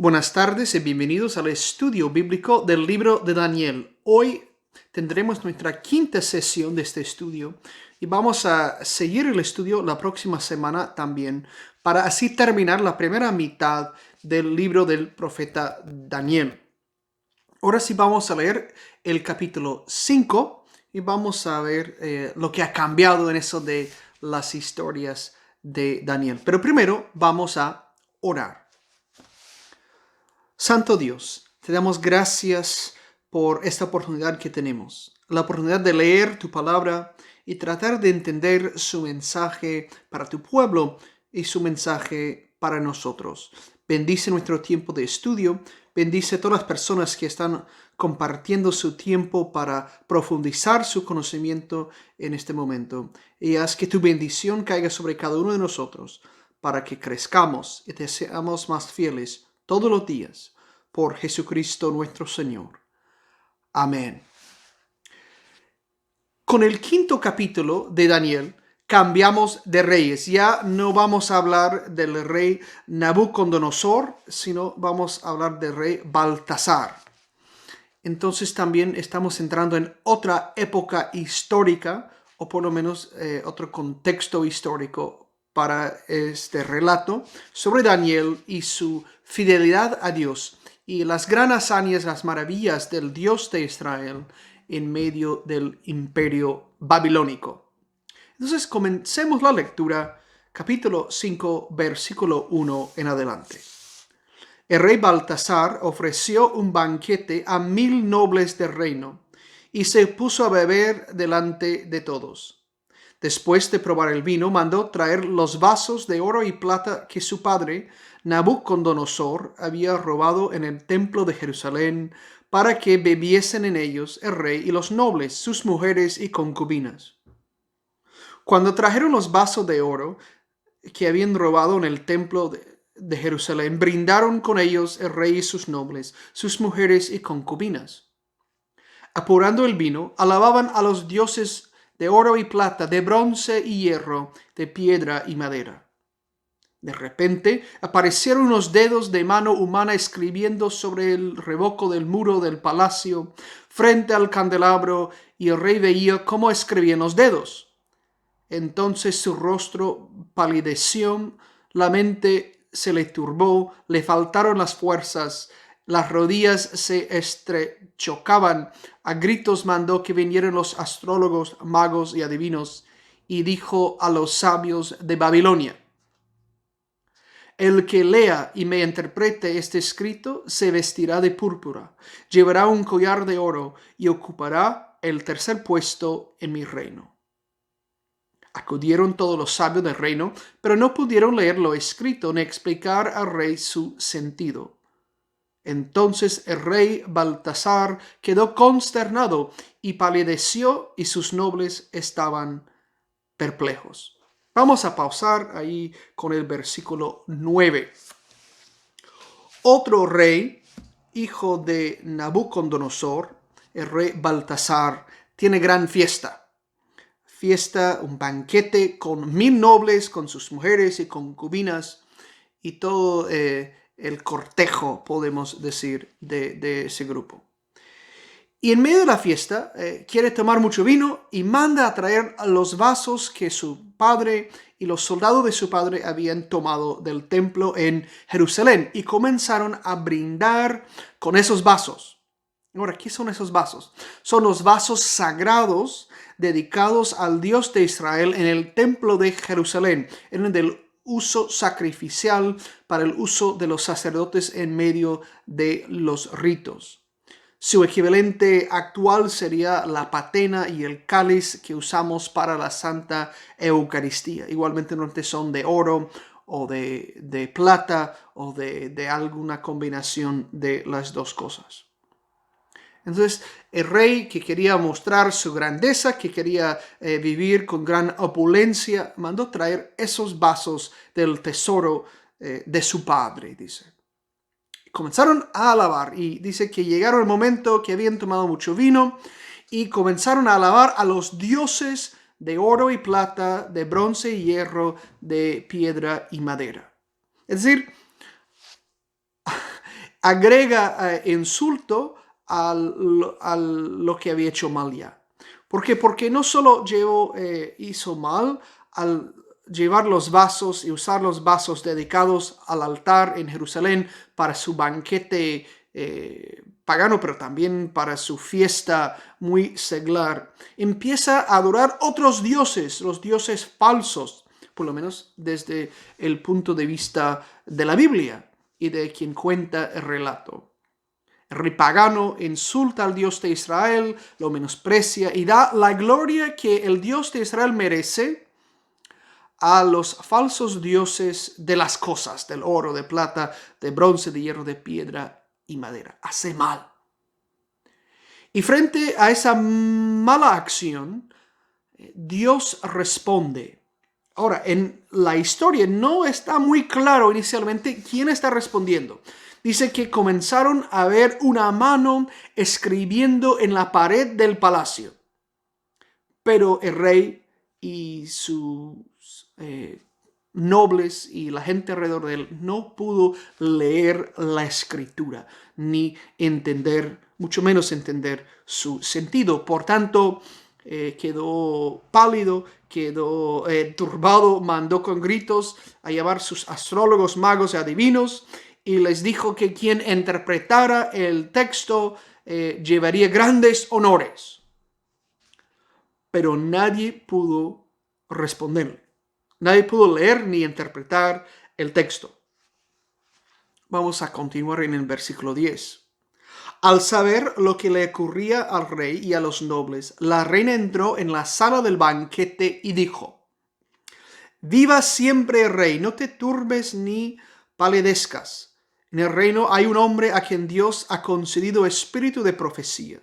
Buenas tardes y bienvenidos al estudio bíblico del libro de Daniel. Hoy tendremos nuestra quinta sesión de este estudio y vamos a seguir el estudio la próxima semana también para así terminar la primera mitad del libro del profeta Daniel. Ahora sí vamos a leer el capítulo 5 y vamos a ver lo que ha cambiado en eso de las historias de Daniel. Pero primero vamos a orar. Santo Dios, te damos gracias por esta oportunidad que tenemos, la oportunidad de leer tu palabra y tratar de entender su mensaje para tu pueblo y su mensaje para nosotros. Bendice nuestro tiempo de estudio, bendice a todas las personas que están compartiendo su tiempo para profundizar su conocimiento en este momento y haz que tu bendición caiga sobre cada uno de nosotros para que crezcamos y te seamos más fieles todos los días, por Jesucristo nuestro Señor. Amén. Con el quinto capítulo de Daniel, cambiamos de reyes. Ya no vamos a hablar del rey Nabucodonosor, sino vamos a hablar del rey Baltasar. Entonces también estamos entrando en otra época histórica, o por lo menos otro contexto histórico para este relato sobre Daniel y su fidelidad a Dios y las grandes hazañas, las maravillas del Dios de Israel en medio del imperio babilónico. Entonces comencemos la lectura, capítulo 5, versículo 1 en adelante. El rey Baltasar ofreció un banquete a 1000 nobles del reino y se puso a beber delante de todos. Después de probar el vino, mandó traer los vasos de oro y plata que su padre, Nabucodonosor, había robado en el templo de Jerusalén, para que bebiesen en ellos el rey y los nobles, sus mujeres y concubinas. Cuando trajeron los vasos de oro que habían robado en el templo de Jerusalén, brindaron con ellos el rey y sus nobles, sus mujeres y concubinas. Apurando el vino, alababan a los dioses de oro y plata, de bronce y hierro, de piedra y madera. De repente aparecieron unos dedos de mano humana escribiendo sobre el revoco del muro del palacio, frente al candelabro, y el rey veía cómo escribían los dedos. Entonces su rostro palideció, la mente se le turbó, le faltaron las fuerzas, las rodillas se estrechocaban. A gritos mandó que vinieran los astrólogos, magos y adivinos, y dijo a los sabios de Babilonia: el que lea y me interprete este escrito se vestirá de púrpura, llevará un collar de oro y ocupará el tercer puesto en mi reino. Acudieron todos los sabios del reino, pero no pudieron leer lo escrito ni explicar al rey su sentido. Entonces el rey Baltasar quedó consternado y palideció, y sus nobles estaban perplejos. Vamos a pausar ahí con el versículo 9. Otro rey, hijo de Nabucodonosor, el rey Baltasar, tiene gran fiesta, un banquete con 1000 nobles, con sus mujeres y concubinas, y todo el cortejo, podemos decir, de ese grupo. Y en medio de la fiesta quiere tomar mucho vino y manda a traer los vasos que su padre y los soldados de su padre habían tomado del templo en Jerusalén, y comenzaron a brindar con esos vasos. Ahora, ¿qué son esos vasos? Son los vasos sagrados dedicados al Dios de Israel en el templo de Jerusalén, en el del uso sacrificial para el uso de los sacerdotes en medio de los ritos. Su equivalente actual sería la patena y el cáliz que usamos para la Santa Eucaristía. Igualmente no son de oro o de plata o de alguna combinación de las dos cosas. Entonces, el rey, que quería mostrar su grandeza, que quería vivir con gran opulencia, mandó traer esos vasos del tesoro de su padre, dice. Comenzaron a alabar, y dice que llegaron el momento que habían tomado mucho vino y comenzaron a alabar a los dioses de oro y plata, de bronce y hierro, de piedra y madera. Es decir, agrega insulto a lo que había hecho mal ya. ¿Por qué? Porque no solo hizo mal al llevar los vasos y usar los vasos dedicados al altar en Jerusalén para su banquete pagano, pero también para su fiesta muy seglar. Empieza a adorar otros dioses, los dioses falsos, por lo menos desde el punto de vista de la Biblia y de quien cuenta el relato. El rey pagano insulta al Dios de Israel, lo menosprecia y da la gloria que el Dios de Israel merece a los falsos dioses de las cosas, del oro, de plata, de bronce, de hierro, de piedra y madera. Hace mal. Y frente a esa mala acción, Dios responde. Ahora, en la historia no está muy claro inicialmente quién está respondiendo. Dice que comenzaron a ver una mano escribiendo en la pared del palacio. Pero el rey y sus nobles y la gente alrededor de él no pudo leer la escritura ni entender, mucho menos entender su sentido. Por tanto, quedó pálido, quedó turbado, mandó con gritos a llamar sus astrólogos, magos y adivinos y les dijo que quien interpretara el texto llevaría grandes honores. Pero nadie pudo responderle. Nadie pudo leer ni interpretar el texto. Vamos a continuar en el versículo 10. Al saber lo que le ocurría al rey y a los nobles, la reina entró en la sala del banquete y dijo: Viva siempre el rey, no te turbes ni palidezcas. En el reino hay un hombre a quien Dios ha concedido espíritu de profecía.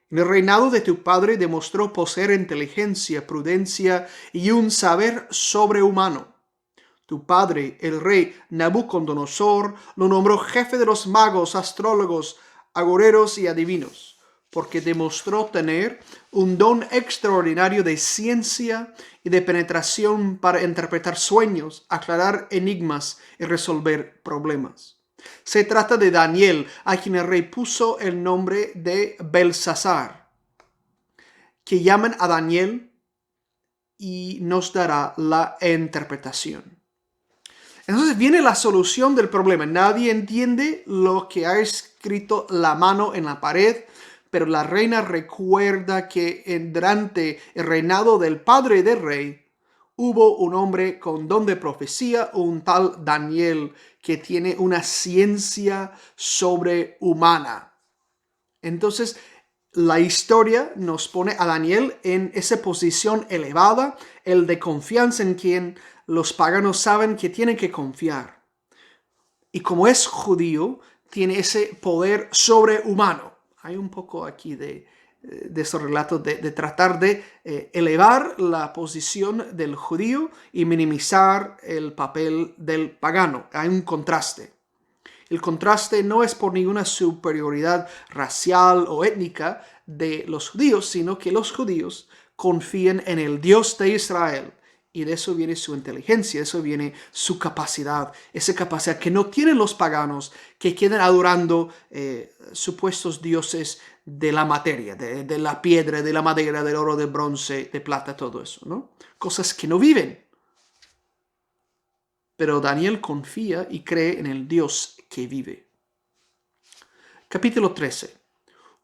En el reinado de tu padre demostró poseer inteligencia, prudencia y un saber sobrehumano. Tu padre, el rey Nabucodonosor, lo nombró jefe de los magos, astrólogos, agoreros y adivinos, porque demostró tener un don extraordinario de ciencia y de penetración para interpretar sueños, aclarar enigmas y resolver problemas. Se trata de Daniel, a quien el rey puso el nombre de Belsasar, que llaman a Daniel y nos dará la interpretación. Entonces viene la solución del problema. Nadie entiende lo que ha escrito la mano en la pared, pero la reina recuerda que durante el reinado del padre del rey hubo un hombre con don de profecía, un tal Daniel, que tiene una ciencia sobrehumana. Entonces, la historia nos pone a Daniel en esa posición elevada, el de confianza en quien los paganos saben que tienen que confiar. Y como es judío, tiene ese poder sobrehumano. Hay un poco aquí de esos relatos de tratar de elevar la posición del judío y minimizar el papel del pagano. Hay un contraste. El contraste no es por ninguna superioridad racial o étnica de los judíos, sino que los judíos confían en el Dios de Israel. Y de eso viene su inteligencia, de eso viene su capacidad, esa capacidad que no tienen los paganos, que quedan adorando supuestos dioses de la materia, de la piedra, de la madera, del oro, del bronce, de plata, todo eso, ¿no? Cosas que no viven. Pero Daniel confía y cree en el Dios que vive. Capítulo 13.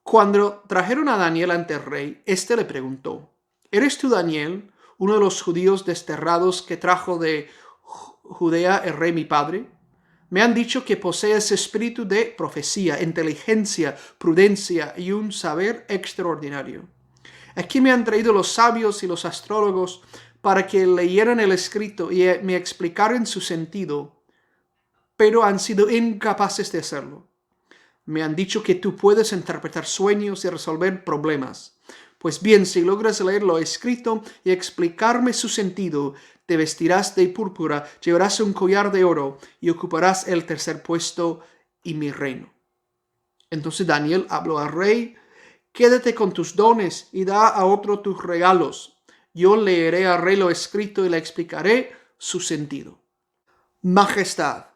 Cuando trajeron a Daniel ante el rey, éste le preguntó: ¿Eres tú Daniel, uno de los judíos desterrados que trajo de Judea el rey mi padre? Me han dicho que posees espíritu de profecía, inteligencia, prudencia y un saber extraordinario. Aquí me han traído los sabios y los astrólogos para que leyeran el escrito y me explicaran su sentido, pero han sido incapaces de hacerlo. Me han dicho que tú puedes interpretar sueños y resolver problemas. Pues bien, si logras leer lo escrito y explicarme su sentido, te vestirás de púrpura, llevarás un collar de oro y ocuparás el tercer puesto y mi reino. Entonces Daniel habló al rey: Quédate con tus dones y da a otro tus regalos. Yo leeré al rey lo escrito y le explicaré su sentido. Majestad,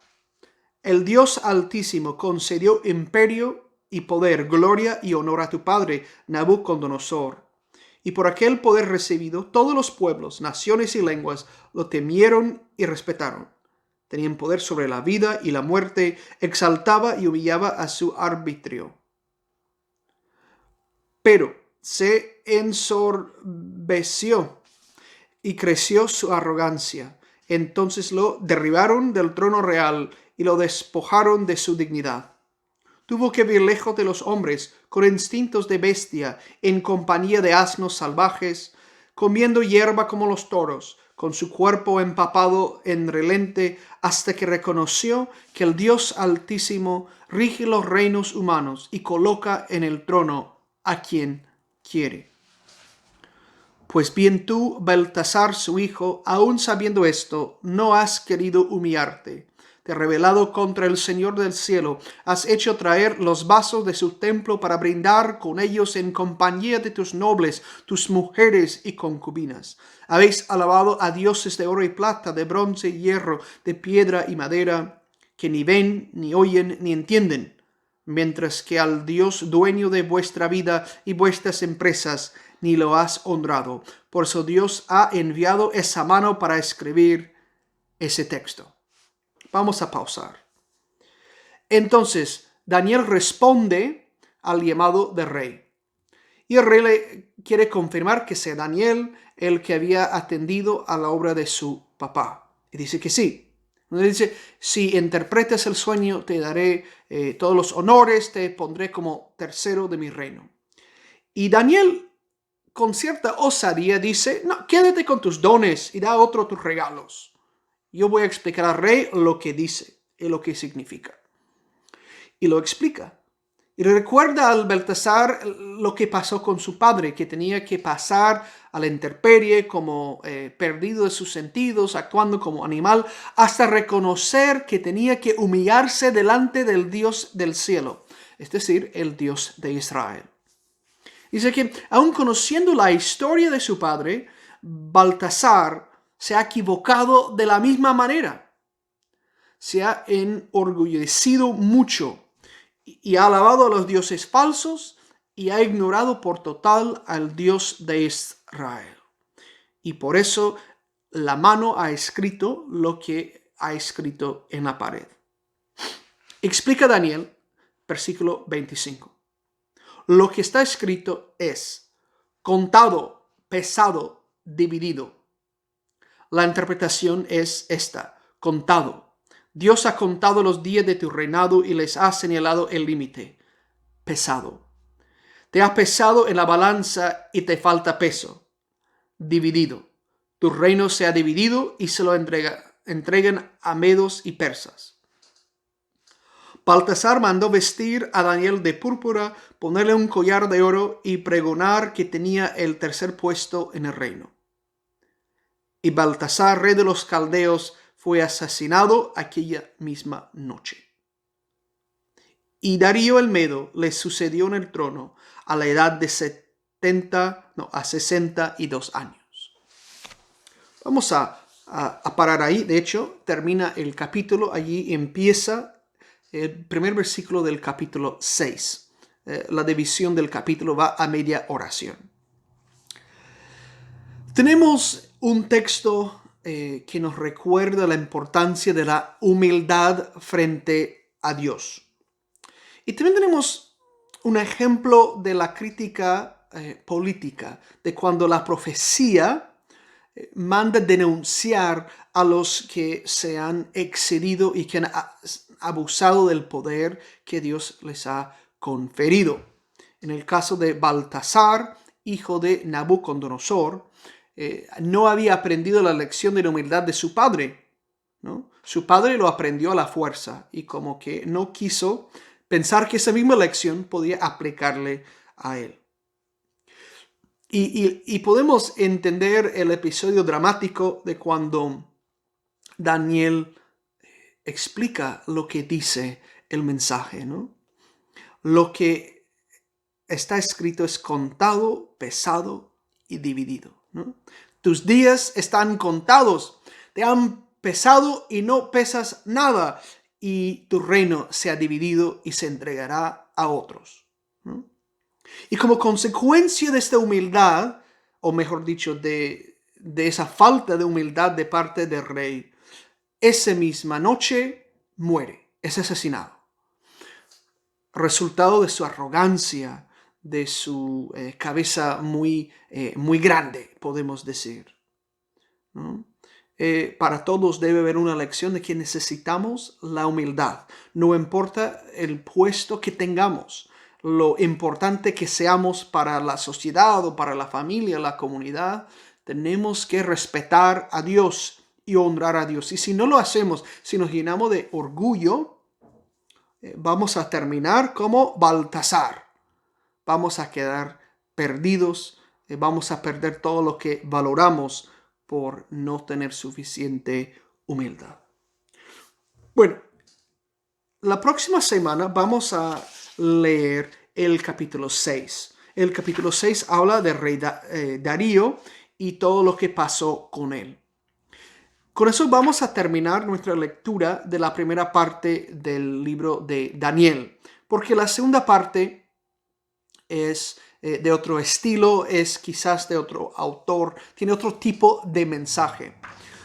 el Dios Altísimo concedió imperio y poder, gloria y honor a tu padre, Nabucodonosor. Y por aquel poder recibido, todos los pueblos, naciones y lenguas lo temieron y respetaron. Tenían poder sobre la vida y la muerte, exaltaba y humillaba a su arbitrio. Pero se ensorbeció y creció su arrogancia. Entonces lo derribaron del trono real y lo despojaron de su dignidad. Tuvo que vivir lejos de los hombres, con instintos de bestia, en compañía de asnos salvajes, comiendo hierba como los toros, con su cuerpo empapado en relente, hasta que reconoció que el Dios Altísimo rige los reinos humanos y coloca en el trono a quien quiere. Pues bien tú, Baltasar su hijo, aun sabiendo esto, no has querido humillarte. Te has rebelado contra el Señor del cielo, has hecho traer los vasos de su templo para brindar con ellos en compañía de tus nobles, tus mujeres y concubinas. Habéis alabado a dioses de oro y plata, de bronce y hierro, de piedra y madera, que ni ven, ni oyen, ni entienden, mientras que al Dios dueño de vuestra vida y vuestras empresas ni lo has honrado. Por eso Dios ha enviado esa mano para escribir ese texto. Vamos a pausar. Entonces, Daniel responde al llamado del rey. Y el rey le quiere confirmar que sea Daniel el que había atendido a la obra de su papá. Y dice que sí. Dice, si interpretas el sueño, te daré todos los honores, te pondré como tercero de mi reino. Y Daniel, con cierta osadía, dice, no, quédate con tus dones y da a otro tus regalos. Yo voy a explicar al rey lo que dice y lo que significa. Y lo explica. Y recuerda al Baltasar lo que pasó con su padre, que tenía que pasar a la intemperie como perdido de sus sentidos, actuando como animal, hasta reconocer que tenía que humillarse delante del Dios del cielo, es decir, el Dios de Israel. Dice que, aun conociendo la historia de su padre, Baltasar se ha equivocado de la misma manera. Se ha enorgullecido mucho y ha alabado a los dioses falsos y ha ignorado por total al Dios de Israel. Y por eso la mano ha escrito lo que ha escrito en la pared. Explica Daniel, versículo 25. Lo que está escrito es contado, pesado, dividido. La interpretación es esta: contado. Dios ha contado los días de tu reinado y les ha señalado el límite. Pesado. Te ha pesado en la balanza y te falta peso. Dividido. Tu reino se ha dividido y se lo entregan a medos y persas. Baltasar mandó vestir a Daniel de púrpura, ponerle un collar de oro y pregonar que tenía el tercer puesto en el reino. Y Baltasar, rey de los caldeos, fue asesinado aquella misma noche. Y Darío el Medo le sucedió en el trono a la edad de 62 años. Vamos a parar ahí. De hecho, termina el capítulo. Allí empieza el primer versículo del capítulo 6. La división del capítulo va a media oración. Tenemos un texto que nos recuerda la importancia de la humildad frente a Dios. Y también tenemos un ejemplo de la crítica política, de cuando la profecía manda denunciar a los que se han excedido y que han abusado del poder que Dios les ha conferido. En el caso de Baltasar, hijo de Nabucodonosor, no había aprendido la lección de la humildad de su padre, ¿no? Su padre lo aprendió a la fuerza y como que no quiso pensar que esa misma lección podía aplicarle a él. Y podemos entender el episodio dramático de cuando Daniel explica lo que dice el mensaje, ¿no? Lo que está escrito es contado, pesado y dividido, ¿no? Tus días están contados, te han pesado y no pesas nada. y tu reino sea dividido y se entregará a otros, ¿no? Y como consecuencia de esta humildad, o mejor dicho, de esa falta de humildad de parte del rey, esa misma noche muere, es asesinado. Resultado de su arrogancia, de su cabeza muy grande, podemos decir, ¿no? Para todos debe haber una lección de que necesitamos la humildad. No importa el puesto que tengamos, lo importante que seamos para la sociedad o para la familia, la comunidad, tenemos que respetar a Dios y honrar a Dios. Y si no lo hacemos, si nos llenamos de orgullo, vamos a terminar como Baltasar. Vamos a quedar perdidos, vamos a perder todo lo que valoramos por no tener suficiente humildad. Bueno, la próxima semana vamos a leer el capítulo 6. El capítulo 6 habla del rey Darío y todo lo que pasó con él. Con eso vamos a terminar nuestra lectura de la primera parte del libro de Daniel, porque la segunda parte es de otro estilo, es quizás de otro autor, tiene otro tipo de mensaje.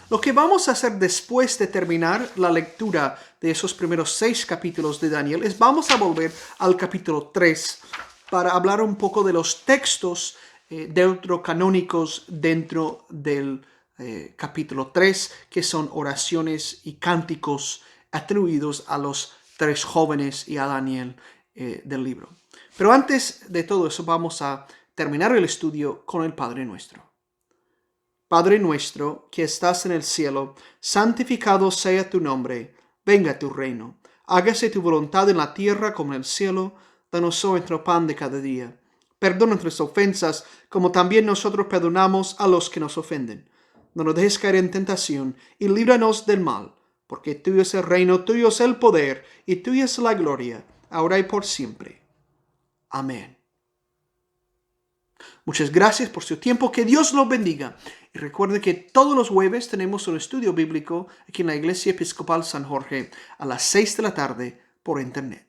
Lo que vamos a hacer después de terminar la lectura de esos primeros 6 capítulos de Daniel es vamos a volver al capítulo 3 para hablar un poco de los textos deuterocanónicos dentro del capítulo 3, que son oraciones y cánticos atribuidos a los 3 jóvenes y a Daniel del libro. Pero antes de todo eso vamos a terminar el estudio con el Padre Nuestro. Padre nuestro que estás en el cielo, santificado sea tu nombre, venga tu reino. Hágase tu voluntad en la tierra como en el cielo. Danos hoy nuestro pan de cada día. Perdona nuestras ofensas, como también nosotros perdonamos a los que nos ofenden. No nos dejes caer en tentación, y líbranos del mal, porque tuyo es el reino, tuyo es el poder, y tuya es la gloria, ahora y por siempre. Amén. Muchas gracias por su tiempo. Que Dios los bendiga. Y recuerde que todos los jueves tenemos un estudio bíblico aquí en la Iglesia Episcopal San Jorge a las 6 de la tarde por internet.